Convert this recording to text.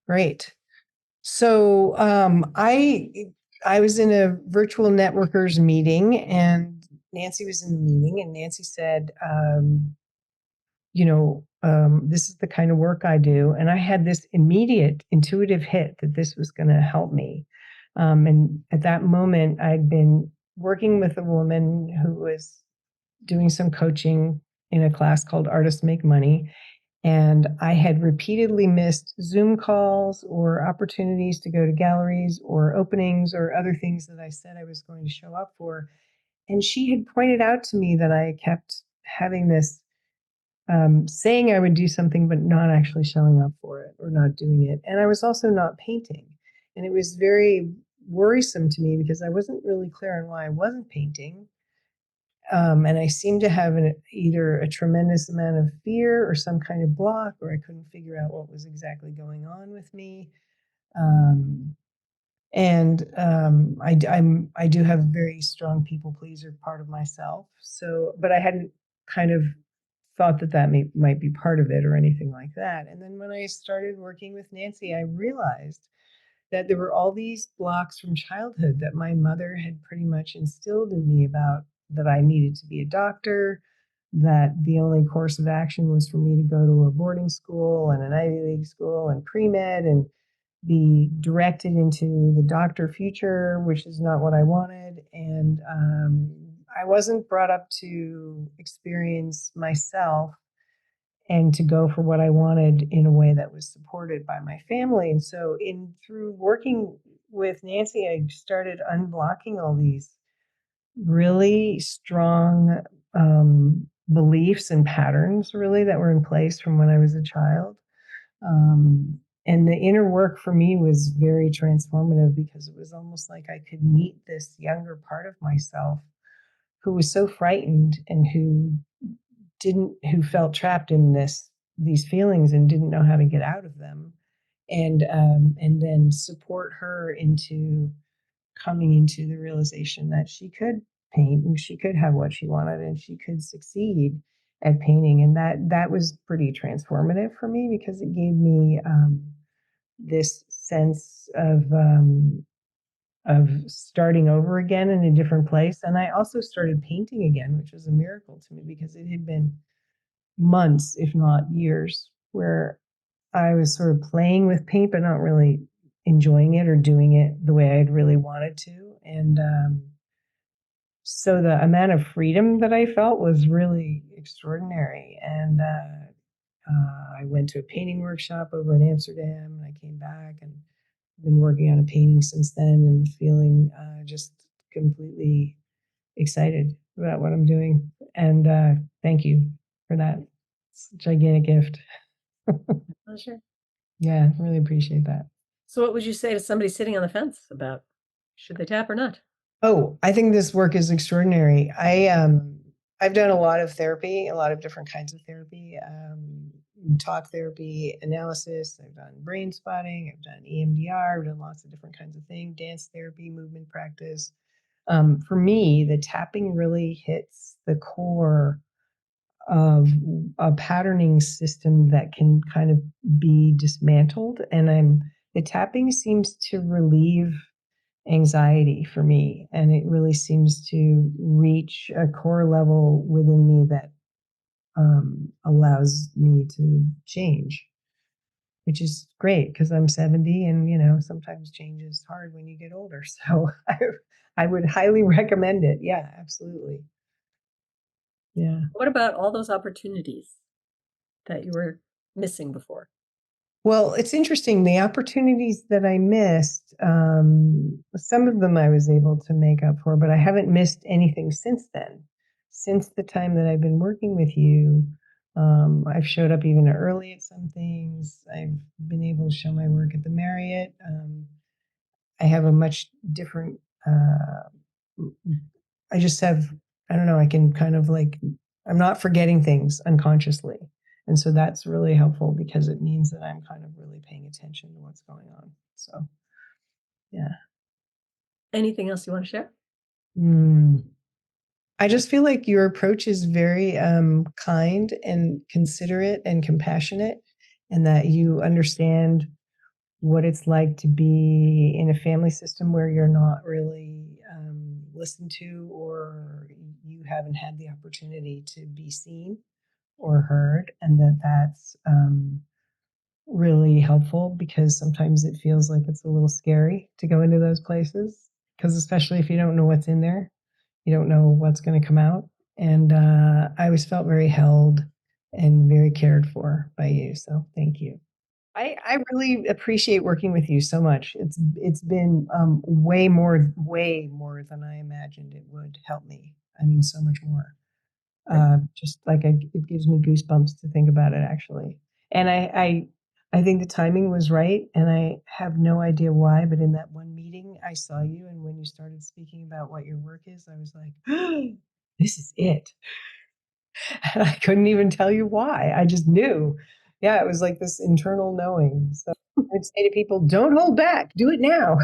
Great. So I was in a virtual networkers meeting, and Nancy was in the meeting, and Nancy said, this is the kind of work I do. And I had this immediate intuitive hit that this was going to help me. And at that moment, I'd been working with a woman who was doing some coaching in a class called Artists Make Money. And I had repeatedly missed Zoom calls or opportunities to go to galleries or openings or other things that I said I was going to show up for. And she had pointed out to me that I kept having this saying I would do something, but not actually showing up for it or not doing it. And I was also not painting. And it was very worrisome to me because I wasn't really clear on why I wasn't painting. And I seemed to have either a tremendous amount of fear or some kind of block, or I couldn't figure out what was exactly going on with me. I do have a very strong people pleaser part of myself. So, but I hadn't kind of thought that might be part of it or anything like that. And then when I started working with Nancy, I realized that there were all these blocks from childhood that my mother had pretty much instilled in me about that I needed to be a doctor, that the only course of action was for me to go to a boarding school and an Ivy League school and pre-med and be directed into the doctor future, which is not what I wanted. And I wasn't brought up to experience myself and to go for what I wanted in a way that was supported by my family. And so through working with Nancy, I started unblocking all these really strong beliefs and patterns really that were in place from when I was a child. And the inner work for me was very transformative because it was almost like I could meet this younger part of myself who was so frightened and who felt trapped in these feelings and didn't know how to get out of them, and then support her into coming into the realization that she could paint and she could have what she wanted and she could succeed at painting. And that was pretty transformative for me because it gave me this sense of starting over again in a different place. And I also started painting again, which was a miracle to me because it had been months, if not years, where I was sort of playing with paint, but not really enjoying it or doing it the way I'd really wanted to. And so the amount of freedom that I felt was really extraordinary. And I went to a painting workshop over in Amsterdam, and I came back and been working on a painting since then and feeling just completely excited about what I'm doing. And thank you for that. It's a gigantic gift. Pleasure. Yeah, really appreciate that. So what would you say to somebody sitting on the fence about should they tap or not? Oh, I think this work is extraordinary. I've done a lot of therapy, a lot of different kinds of therapy, talk therapy, analysis. I've done brain spotting. I've done EMDR. I've done lots of different kinds of things, dance therapy, movement practice. For me, the tapping really hits the core of a patterning system that can kind of be dismantled. And the tapping seems to relieve anxiety for me. And it really seems to reach a core level within me that allows me to change, which is great because I'm 70 and, sometimes change is hard when you get older. So I would highly recommend it. Yeah, absolutely. Yeah. What about all those opportunities that you were missing before? Well, it's interesting. The opportunities that I missed, some of them I was able to make up for, but I haven't missed anything since then. Since the time that I've been working with you, I've showed up even early at some things. I've been able to show my work at the Marriott. I have a much different, I just have, I don't know, I can kind of I'm not forgetting things unconsciously. And so that's really helpful because it means that I'm kind of really paying attention to what's going on. So, yeah. Anything else you want to share? I just feel like your approach is very kind and considerate and compassionate, and that you understand what it's like to be in a family system where you're not really listened to, or you haven't had the opportunity to be seen or heard, and that's really helpful, because sometimes it feels like it's a little scary to go into those places, because especially if you don't know what's in there, you don't know what's going to come out. And I always felt very held and very cared for by you. So thank you. I really appreciate working with you so much. It's been way more than I imagined it would help me. I mean, so much more. Just like it gives me goosebumps to think about it, actually. And I think the timing was right, and I have no idea why, but in that one meeting, I saw you, and when you started speaking about what your work is, I was like, this is it. And I couldn't even tell you why. I just knew. Yeah, it was like this internal knowing. So I'd say to people, don't hold back, do it now.